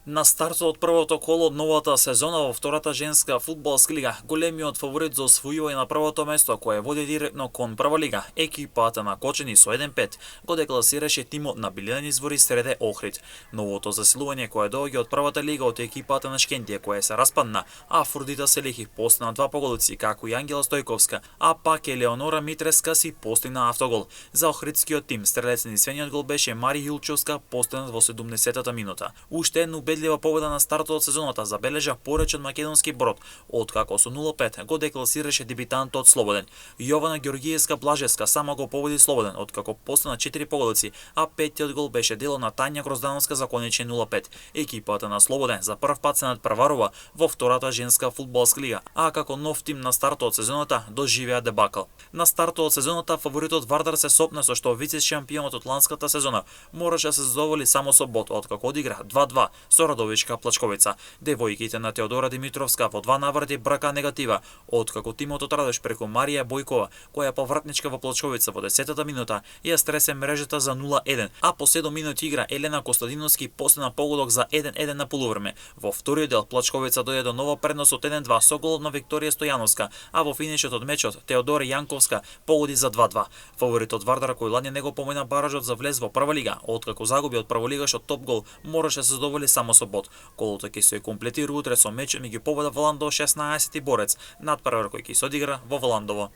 На стартот од првото коло од новата сезона во втората женска фудбалска лига, големиот фаворит за освојување на првото место кое води директно кон прва лига, екипата на Кочени со 1-5 го декласираше тимот на Билјан Извори среде Охрид. Новото засилување кое доаѓа од првата лига од екипата на Шкендија која се распадна, Афродита Селихи постигна два поголици како и Ангела Стојковска, а пак Елеонора Митреска си постигна автогол. За охридскиот тим стрелец на единствениот гол беше Мари Јулчовска, постигнат во 70-та минута. Уште една убедлива победа на стартот од сезоната забележа поречен македонски брод, откако со 0-5 го декласираше дебитантот Слободен. Јована Ѓоргиевска Блажевска само го победи Слободен, откако постигна 4 поголици, а петтиот гол беше дело на Тања Гроздановска за конечен 0-5. Екипата на Слободен за прв пат се надпреварува во втората женска фудбалска лига, а како нов тим на стартот од сезоната доживеа дебакл. На стартот од сезоната фаворитот Вардар се сопна со што вице-шампионот од ланската сезона мораше да се задоволи само со бод, откако одигра 2-2 со Радовичка Плачковица. Девојките на Теодора Димитровска во два наврати брака негатива, откако тимот од Радош преку Марија Бојкова, која е повратничка во Плачковица во 10-та минута, ја стресе мрежата за 0-1, а по 7 минути игра Елена Костадиновски постигна погодок за 1-1 на полувреме. Во вториот дел Плачковица дојде до нова предност од 1-2 со голот на Викторија Стојановска, а во финишот од мечот Теодора Јанковска погоди за 2-2. Фаворитот Вардар кој лани не го помина баражот за влез во прва лига, откако загуби од прволигашот топ гол, мораше да се задоволи само со бод. Колото ќе се комплетира утре со меч меѓу Победа Валандово 16 борец, надпревар кој ќе се одигра во Валандово.